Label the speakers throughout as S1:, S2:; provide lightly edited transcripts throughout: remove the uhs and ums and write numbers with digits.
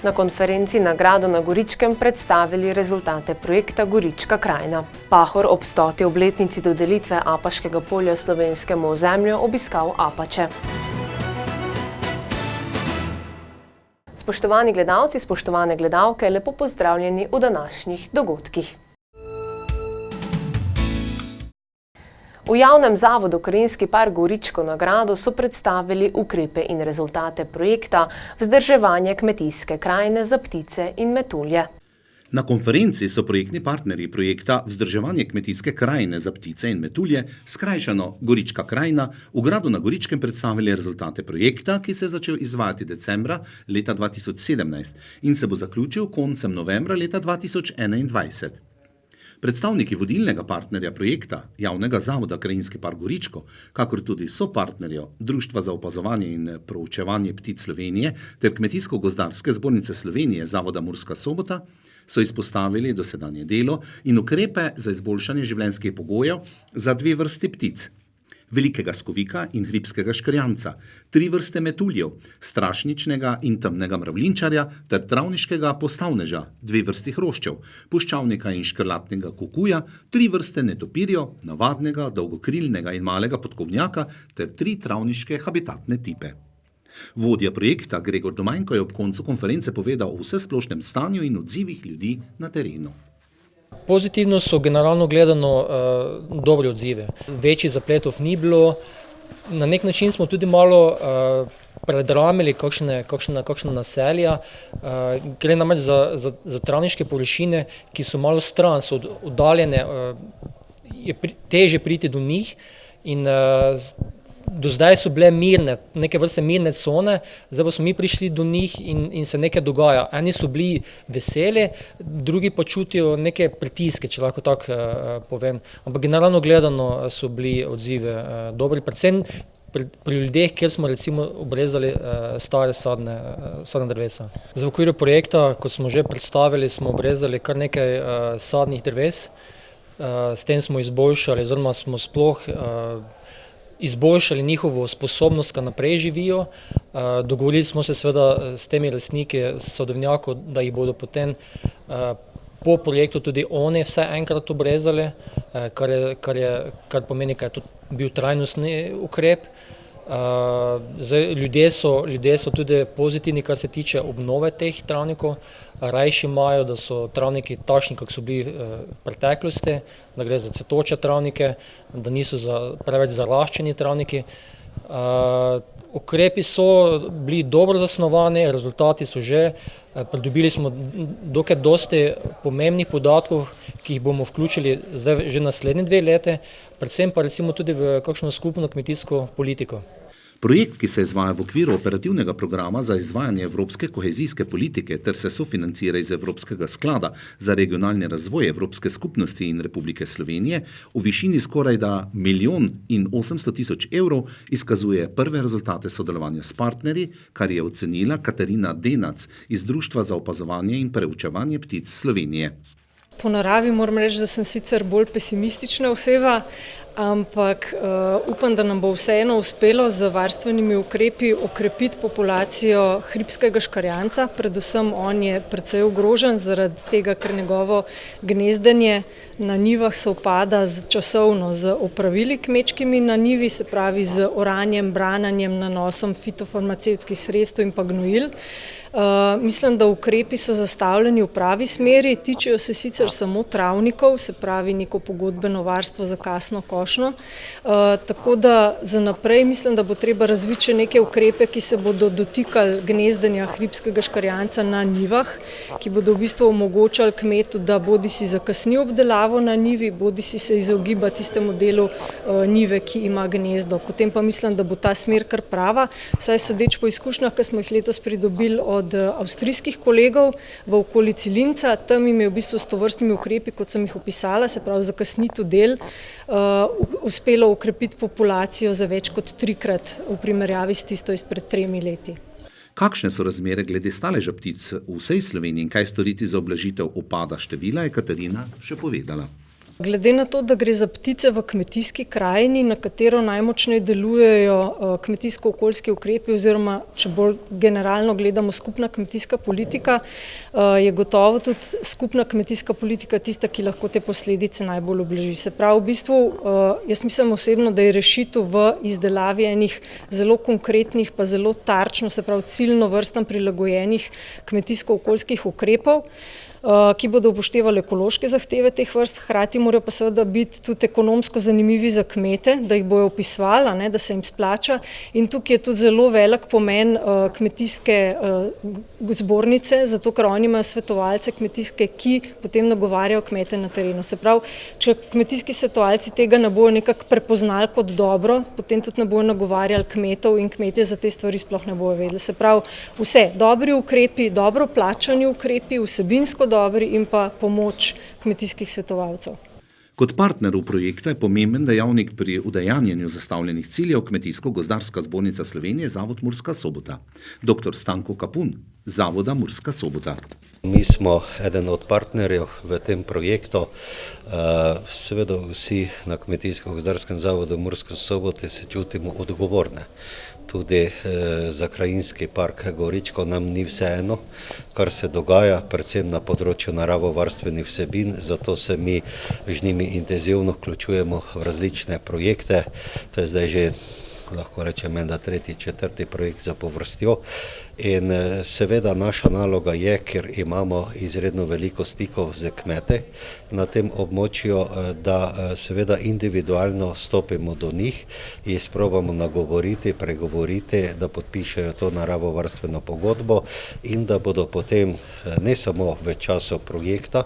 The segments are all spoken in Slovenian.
S1: Na konferenci na Gradu na Goričkem predstavili rezultate projekta Gorička krajina. Pahor ob 100. obletnici dodelitve Apaškega polja slovenskemu ozemlju obiskal Apače. Spoštovani gledalci, spoštovane gledalke, lepo pozdravljeni v današnjih dogodkih. V javnem zavodu Krajinski park Goričko na Gradu so predstavili ukrepe in rezultate projekta Vzdrževanje kmetijske krajine za ptice in metulje.
S2: Na konferenci so projektni partnerji projekta Vzdrževanje kmetijske krajine za ptice in metulje, skrajšano Gorička krajina, v Gradu na Goričkem predstavili rezultate projekta, ki se je začel izvajati decembra leta 2017 in se bo zaključil koncem novembra leta 2021. Predstavniki vodilnega partnerja projekta, javnega zavoda Krajinski park Goričko, kakor tudi sopartnerjev Društva za opazovanje in proučevanje ptic Slovenije ter Kmetijsko-gozdarske zbornice Slovenije zavoda Murska Sobota, so izpostavili dosedanje delo in ukrepe za izboljšanje življenjskih pogojev za 2 vrsti ptic. Velikega skovika in hribskega škrjanca, 3 vrste metuljev, strašničnega in temnega mravljinčarja ter travniškega postavneža, 2 vrsti hroščev, puščavnika in škrlatnega kukuja, 3 vrste netopirjev, navadnega, dolgokrilnega in malega podkovnjaka ter 3 travniške habitatne tipe. Vodja projekta Gregor Domajnko je ob koncu konference povedal o vsesplošnem stanju in odzivih ljudi na terenu.
S3: Pozitivno so generalno gledano dobre odzive. Večjih zapletov ni bilo. Na nek način smo tudi malo predramili kakšna naselja. Gre namreč za travniške površine, ki so malo stran, so oddaljene, je težje priti do njih in do zdaj so bile mirne, neke vrste mirne cone, zdaj pa smo mi prišli do njih in se nekaj dogaja. Eni so bili veseli, drugi pa čutijo neke pritiske, če lahko tako povem. Ampak generalno gledano so bili odzivi dobri, predvsem pri ljudeh, kjer smo recimo obrezali stare sadne drevesa. V okviru projekta, kot smo že predstavili, smo obrezali kar nekaj sadnih dreves, s tem smo izboljšali, oziroma smo sploh izboljšali njihovo sposobnost, da naprej živijo. Dogovorili smo se seveda s temi lastniki sadovnjakov, da jih bodo potem po projektu tudi oni vsaj enkrat obrezali, kar pomeni, da je to bil trajnostni ukrep. Ljudje so tudi pozitivni, kar se tiče obnove teh travnikov. Rajši imajo, da so travniki takšni, kako so bili v preteklosti, da gre za cvetoče travnike, da niso preveč zaraščeni travniki. Ukrepi so bili dobro zasnovani, rezultati so že, pridobili smo dokaj dosti pomembnih podatkov, ki jih bomo vključili zdaj že naslednje 2 leti, predvsem pa recimo tudi v kakšno skupno kmetijsko politiko.
S2: Projekt, ki se izvaja v okviru operativnega programa za izvajanje evropske kohezijske politike ter se sofinancira iz Evropskega sklada za regionalni razvoj Evropske skupnosti in Republike Slovenije v višini skorajda 1 800 000 evrov, izkazuje prve rezultate sodelovanja s partnerji, kar je ocenila Katarina Denac iz Društva za opazovanje in preučevanje ptic Slovenije.
S4: Po naravi moram reči, da sem sicer bolj pesimistična oseba, ampak upam, da nam bo vseeno uspelo z varstvenimi ukrepi okrepiti populacijo hribskega škarjanca. Predvsem on je precej ogrožen zaradi tega, ker njegovo gnezdenje na njivah sovpada časovno z opravili kmečkimi na njivi, se pravi z oranjem, brananjem, nanosom fitofarmacevtskih sredstev in pa gnojil. Mislim, da ukrepi so zastavljeni v pravi smeri, tičejo se sicer samo travnikov, se pravi neko pogodbeno varstvo za kasno košnjo, tako da za naprej mislim, da bo treba razviti še neke ukrepe, ki se bodo dotikali gnezdenja hribskega škarjanca na njivah, ki bodo v bistvu omogočali kmetu, da bodisi zakasni obdelavo na njivi, bodisi se izogiba tistemu delu njive, ki ima gnezdo. Potem pa mislim, da bo ta smer kar prava, saj sodeč po izkušnjah, ki smo jih letos pridobili od avstrijskih kolegov v okolici Linca. Tam jim je v bistvu s tovrstnimi ukrepi, kot sem jih opisala, se pravi zakasnitev del, uspelo okrepiti populacijo za več kot 3-krat v primerjavi s tisto izpred 3 leti.
S2: Kakšne so razmere glede staleža ptic v vsej Sloveniji in kaj storiti za ublažitev upada števila, je Katarina še povedala.
S4: Glede na to, da gre za ptice v kmetijski krajini, na katero najmočneje delujejo kmetijsko-okoljski ukrepi oziroma, če bolj generalno gledamo, skupna kmetijska politika, je gotovo tudi skupna kmetijska politika tista, ki lahko te posledice najbolj ublaži. Se pravi, v bistvu, jaz mislim osebno, da je rešitev v izdelavi enih zelo konkretnih, pa zelo tarčno, se pravi ciljno vrstam prilagojenih kmetijsko-okoljskih ukrepov, ki bodo upoštevali ekološke zahteve teh vrst, hkrati morajo pa seveda biti tudi ekonomsko zanimivi za kmete, da jih bojo opisovali, da se jim splača. In tukaj je tudi zelo velik pomen kmetijske zbornice, zato ker oni imajo svetovalce kmetijske, ki potem nagovarjajo kmete na terenu. Se pravi, če kmetijski svetovalci tega ne bojo nekako prepoznali kot dobro, potem tudi ne bojo nagovarjali kmetov in kmetje za te stvari sploh ne bojo vedeli. Se pravi, vse dobri ukrepi, dobro plačani ukrepi, vsebinsko dobri in pa pomoč kmetijskih svetovalcev.
S2: Kot partner v projektu je pomemben dejavnik pri udejanjenju zastavljenih ciljev Kmetijsko-gozdarska zbornica Slovenije Zavod Murska Sobota. Dr. Stanko Kapun, Zavoda Murska Sobota.
S5: Mi smo eden od partnerjev v tem projektu. Seveda vsi na Kmetijsko-gozdarskem zavodu Murske Sobote se čutimo odgovorne. Tudi za krajinski park Goričko nam ni vseeno, kar se dogaja, predvsem na področju naravovarstvenih vsebin, zato se mi z njimi intenzivno vključujemo v različne projekte. To je zdaj že, lahko rečem, da 3., 4. projekt za povrstjo. In seveda naša naloga je, ker imamo izredno veliko stikov z kmete na tem območju, da seveda individualno stopimo do njih in sprobamo nagovoriti, pregovoriti, da podpišejo to naravovarstveno pogodbo in da bodo potem ne samo v času projekta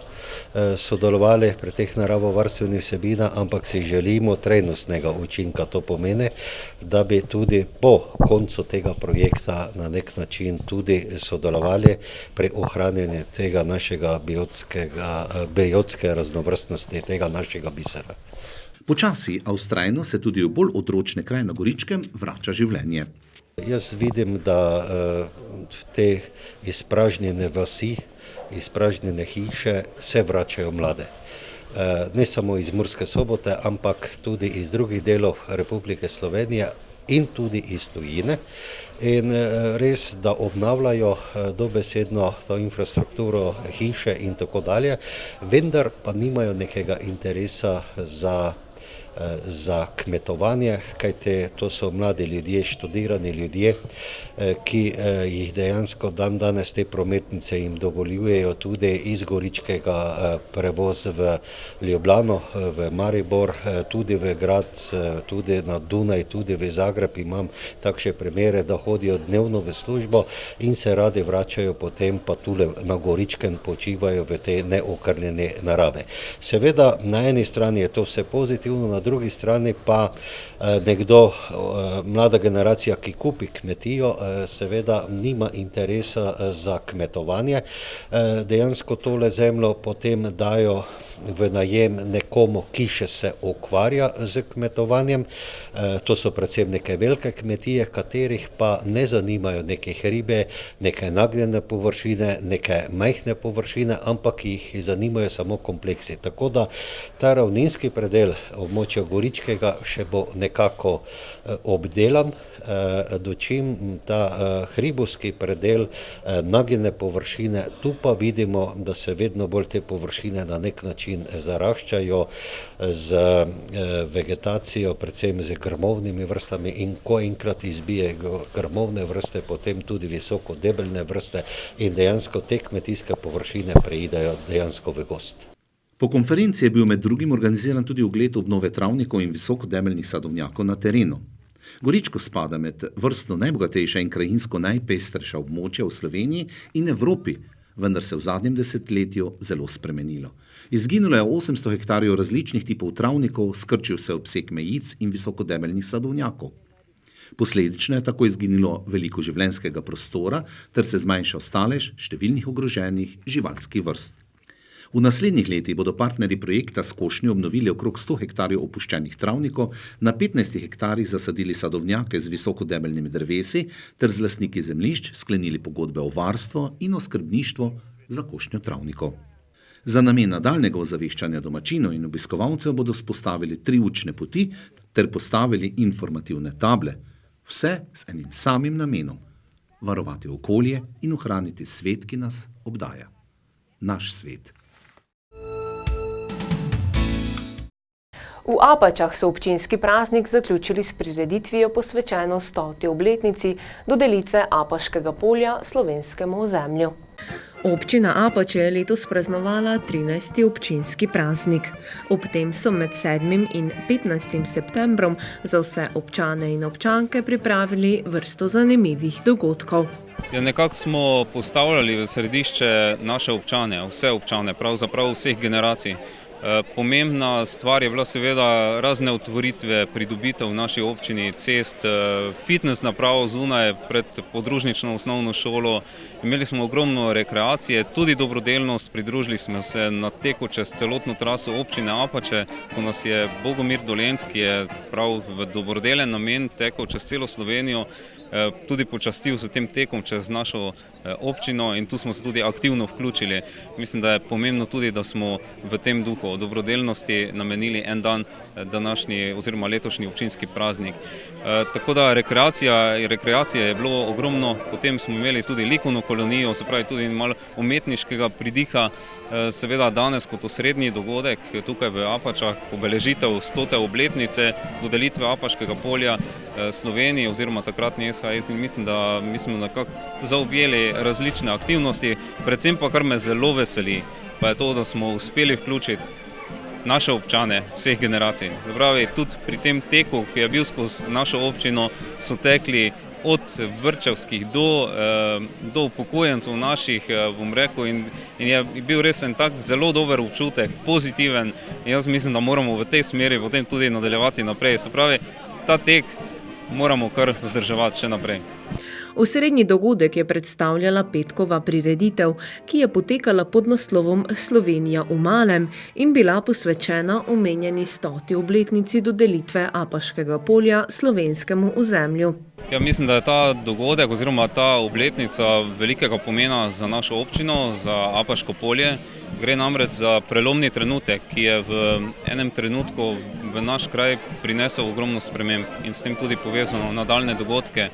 S5: sodelovali pri teh naravovarstvenih vsebinah, ampak si želimo trajnostnega učinka. To pomeni, da bi tudi po koncu tega projekta na nek način tudi sodelovali pri ohranjanju tega našega biotske raznovrstnosti, tega našega bisera.
S2: Počasi, a vztrajno se tudi v bolj odročne kraje na Goričkem vrača življenje.
S5: Jaz vidim, da te izpražnjene vasi, izpražnjene hiše se vračajo mlade. Ne samo iz Murske Sobote, ampak tudi iz drugih delov Republike Slovenije in tudi iz tujine. In res, da obnavljajo dobesedno to infrastrukturo, hiše in tako dalje, vendar pa nimajo nekega interesa za kmetovanje, kajte to so mladi ljudje, študirani ljudje, ki jih dejansko danes te prometnice jim dovoljujejo tudi iz Goričkega prevoz v Ljubljano, v Maribor, tudi v Gradec, tudi na Dunaj, tudi v Zagreb. Imam takšne primere, da hodijo dnevno v službo in se radi vračajo potem pa tule na Goričkem, počivajo v te neokrnjene narave. Seveda, na eni strani je to vse pozitivno, na drugi strani pa nekdo, mlada generacija, ki kupi kmetijo, seveda nima interesa za kmetovanje. Dejansko tole zemljo potem dajo v najem nekomu, ki še se ukvarja z kmetovanjem. To so predvsem neke velike kmetije, katerih pa ne zanimajo neke hribe, neke nagnjene površine, neke majhne površine, ampak jih zanimajo samo kompleksi. Tako da ta ravninski predel območja Goričkega še bo nekako obdelan, dočim ta hribovski predel, nagnjene površine, tu pa vidimo, da se vedno bolj te površine na nek način zaraščajo z vegetacijo, predvsem z grmovnimi vrstami, in ko enkrat izbije grmovne vrste, potem tudi visoko debeljne vrste in dejansko te kmetijske površine preidejo dejansko v gozd.
S2: Po konferenci je bil med drugim organiziran tudi ogled obnove travnikov in visokodebeljnih sadovnjakov na terenu. Goričko spada med vrstno najbogatejša in krajinsko najpestrejša območja v Sloveniji in Evropi, vendar se v zadnjem desetletju zelo spremenilo. Izginulo je 800 hektarjev različnih tipov travnikov, skrčil se obseg mejic in visokodebeljnih sadovnjakov. Posledično je tako izginilo veliko življenjskega prostora ter se zmanjšal stalež številnih ogroženih živalskih vrst. V naslednjih letih bodo partnerji projekta s košnjo obnovili okrog 100 hektarjev opuščenih travnikov, na 15 hektarjih zasadili sadovnjake z visokodebeljnimi drevesi ter z lastniki zemljišč sklenili pogodbe o varstvu in o skrbništvu za košnjo travnikov. Za namen nadaljnjega ozaveščanja domačinov in obiskovalcev bodo vzpostavili 3 učne poti ter postavili informativne table. Vse s enim samim namenom: varovati okolje in ohraniti svet, ki nas obdaja. Naš svet.
S1: V Apačah so občinski praznik zaključili s prireditvijo posvečeno 100. obletnici dodelitve Apaškega polja slovenskemu ozemlju. Občina Apače je letos praznovala 13. občinski praznik. Ob tem so med 7. in 15. septembrom za vse občane in občanke pripravili vrsto zanimivih dogodkov.
S6: Nekako smo postavljali v središče naše občane, vse občane, pravzaprav vseh generacij. Pomembna stvar je bila seveda razne otvoritve, pridobitev v naši občini, cest, fitness napravo zunaj pred podružnično osnovno šolo. Imeli smo ogromno rekreacije, tudi dobrodelnost, pridružili smo se na teku čez celotno traso občine Apače, ko nas je Bogomir Dolenc, ki je prav v dobrodelen namen tekel čez celo Slovenijo, tudi počastil s tem tekom čez našo občino in tu smo se tudi aktivno vključili. Mislim, da je pomembno tudi, da smo v tem duhu dobrodelnosti namenili en dan današnji oziroma letošnji občinski praznik. Tako da rekreacije je bilo ogromno, potem smo imeli tudi likovno kolonijo, se pravi tudi malo umetniškega pridiha. Seveda danes kot osrednji dogodek tukaj v Apačah obeležitev 100. obletnice dodelitve Apaškega polja Sloveniji oziroma takratni SHS in mislim, da mi smo nekako zaobjeli različne aktivnosti, predvsem pa kar me zelo veseli, pa je to, da smo uspeli vključiti naše občane vseh generacij. Zapravi, tudi pri tem teku, ki je bil skozi našo občino, so tekli od vrtčevskih do upokojencev naših, bom rekel, in je bil res en tak zelo dober občutek, pozitiven in jaz mislim, da moramo v tej smeri potem tudi nadaljevati naprej. Se pravi, ta tek moramo kar vzdrževati še naprej.
S1: Osrednji dogodek je predstavljala petkova prireditev, ki je potekala pod naslovom Slovenija v malem in bila posvečena omenjeni 100. obletnici dodelitve Apaškega polja slovenskemu ozemlju.
S6: Ja, mislim, da je ta dogodek oziroma ta obletnica velikega pomena za našo občino, za Apaško polje. Gre namreč za prelomni trenutek, ki je v enem trenutku v naš kraj prinesel ogromno sprememb in s tem tudi povezano nadaljne dogodke.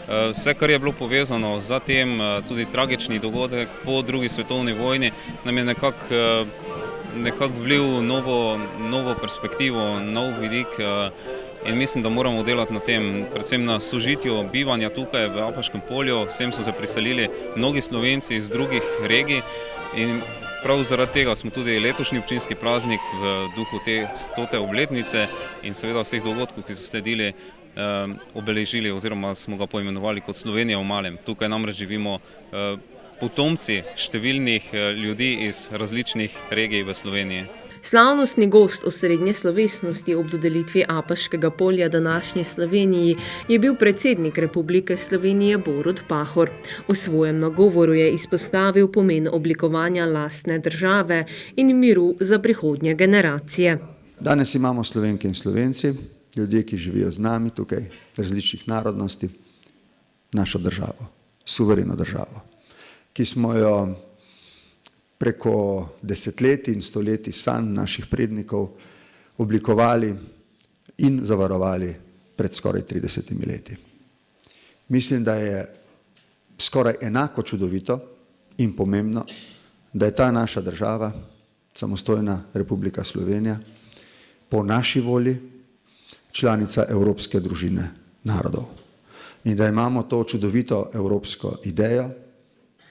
S6: Vse, kar je bilo povezano za tem, tudi tragični dogodek po drugi svetovni vojni, nam je nekako vlil novo perspektivo, nov vidik in mislim, da moramo delati na tem, predvsem na sožitju bivanja tukaj v Apaškem polju. Sem so se priselili mnogi Slovenci iz drugih regij in prav zaradi tega smo tudi letošnji občinski praznik v duhu te 100. obletnice in seveda vseh dogodkov, ki so sledili, obeležili oziroma smo ga poimenovali kot Slovenija v malem. Tukaj namreč živimo potomci številnih ljudi iz različnih regij v Sloveniji.
S1: Slavnostni gost osrednje slovesnosti ob dodelitvi Apaškega polja današnji Sloveniji je bil predsednik Republike Slovenije Borut Pahor. V svojem nagovoru je izpostavil pomen oblikovanja lastne države in miru za prihodnje generacije.
S7: Danes imamo Slovenke in Slovenci, ljudje, ki živijo z nami tukaj, različnih narodnosti, našo državo, suvereno državo, ki smo jo preko desetletij in stoletij sanj naših prednikov oblikovali in zavarovali pred skoraj 30 leti. Mislim, da je skoraj enako čudovito in pomembno, da je ta naša država, samostojna Republika Slovenija, po naši volji članica Evropske družine narodov. In da imamo to čudovito evropsko idejo,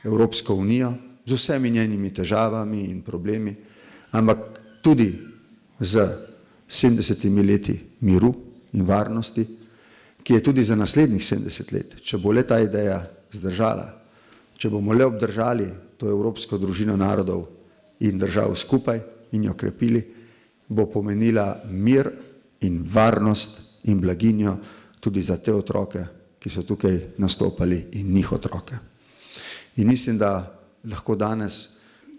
S7: Evropsko unijo, z vsemi njenimi težavami in problemi, ampak tudi z 70 leti miru in varnosti, ki je tudi za naslednjih 70 let, če bo le ta ideja zdržala, če bomo le obdržali to Evropsko družino narodov in držav skupaj in jo krepili, bo pomenila mir in varnost in blaginjo tudi za te otroke, ki so tukaj nastopali in njih otroke. In mislim, da lahko danes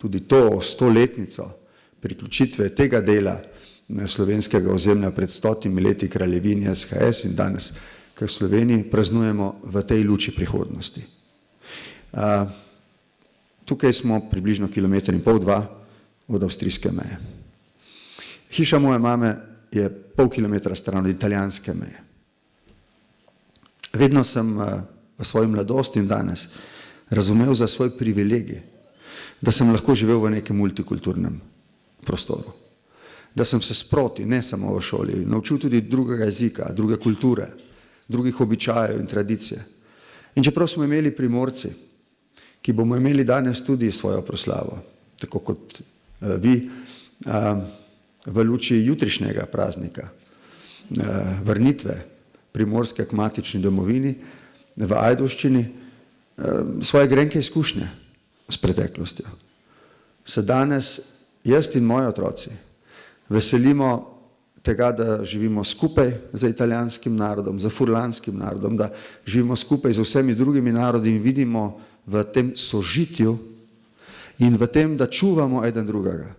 S7: tudi to 100-letnico priključitve tega dela slovenskega ozemlja pred 100 leti kraljevini SHS in danes, kar v Sloveniji praznujemo v tej luči prihodnosti. Tukaj smo približno 1,5 km, 2 od avstrijske meje. Hiša moje mame je pol kilometra stran od italijanske meje. Vedno sem v svoji mladosti in danes razumel za svoj privilegij, da sem lahko živel v nekem multikulturnem prostoru. Da sem se sproti, ne samo v šoli, naučil tudi drugega jezika, druge kulture, drugih običajev in tradicije. In čeprav smo imeli Primorci, ki bomo imeli danes tudi svojo proslavo, tako kot vi, v luči jutrišnjega praznika, vrnitve Primorske k matični domovini v Ajdovščini, svoje grenke izkušnje s preteklostjo. Se danes jaz in moji otroci veselimo tega, da živimo skupaj z italijanskim narodom, z furlanskim narodom, da živimo skupaj z vsemi drugimi narodi in vidimo v tem sožitju in v tem, da čuvamo eden drugega,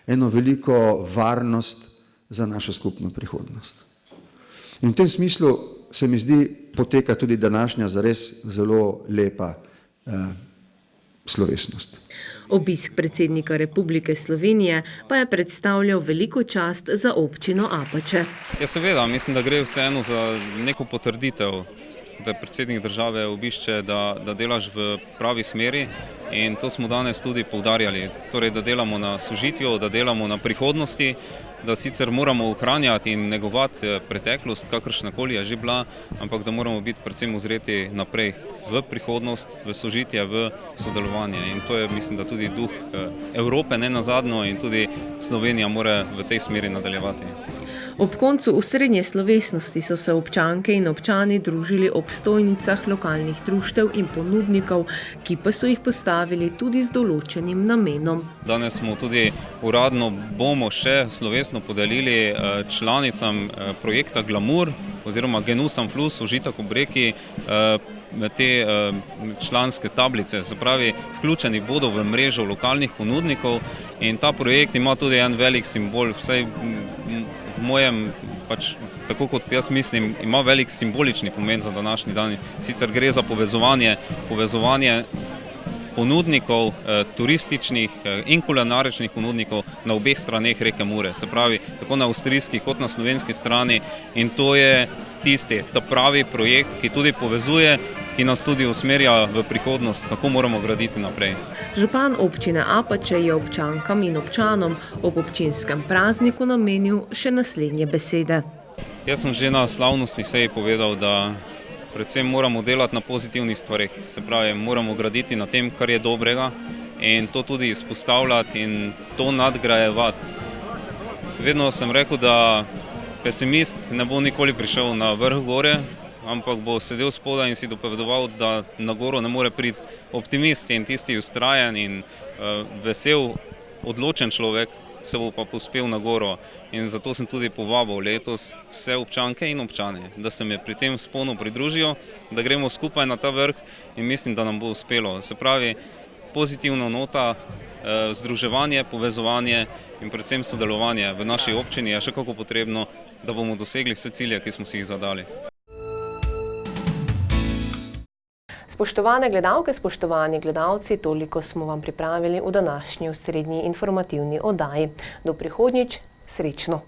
S7: eno veliko varnost za našo skupno prihodnost. In v tem smislu se mi zdi poteka tudi današnja zares zelo lepa slovesnost.
S1: Obisk predsednika Republike Slovenije pa je predstavljal veliko čast za občino Apače.
S6: Ja, seveda, mislim, da gre vseeno za neko potrditev, da predsednik države obišče, da delaš v pravi smeri in to smo danes tudi poudarjali. Torej, da delamo na sožitju, da delamo na prihodnosti, da sicer moramo ohranjati in negovati preteklost, kakršnakoli je že bila, ampak da moramo biti predvsem ozreti naprej v prihodnost, v sožitje, v sodelovanje. In to je, mislim, da tudi duh Evrope nenazadnje in tudi Slovenija mora v tej smeri nadaljevati.
S1: Ob koncu osrednje slovesnosti so se občanke in občani družili ob stojnicah lokalnih društev in ponudnikov, ki pa so jih postavili tudi z določenim namenom.
S6: Danes smo tudi uradno bomo še slovesno podelili članicam projekta Glamour oziroma Genus am Fluss, užitek ob reki, te članske tablice, se pravi, vključeni bodo v mrežo lokalnih ponudnikov in ta projekt ima tudi en velik simbol, vsaj v mojem, pač tako kot jaz mislim, ima velik simbolični pomen za današnji dan. Sicer gre za povezovanje ponudnikov, turističnih in kulinaričnih ponudnikov na obeh straneh reke Mure, se pravi, tako na avstrijski kot na slovenski strani in to je ta pravi projekt, ki tudi povezuje, ki nas tudi usmerja v prihodnost, kako moramo graditi naprej.
S1: Župan občine Apače je občankam in občanom ob občinskem prazniku namenil še naslednje besede.
S6: Jaz sem že na slavnostni seji povedal, da predvsem moramo delati na pozitivnih stvarih, se pravi, moramo graditi na tem, kar je dobrega in to tudi izpostavljati in to nadgrajevati. Vedno sem rekel, da pesimist ne bo nikoli prišel na vrh gore, ampak bo sedel spodaj in si dopovedoval, da na goro ne more priti optimist in tisti vztrajen in vesel, odločen človek se bo pa povzpel na goro. In zato sem tudi povabil letos vse občanke in občane, da se mi pri tem vzponu pridružijo, da gremo skupaj na ta vrh in mislim, da nam bo uspelo. Se pravi, pozitivna nota, združevanje, povezovanje in predvsem sodelovanje v naši občini je še kako potrebno, da bomo dosegli vse cilje, ki smo si jih zadali.
S1: Spoštovane gledalke, spoštovani gledalci, toliko smo vam pripravili v današnji osrednji informativni oddaji. Do prihodnjič, srečno!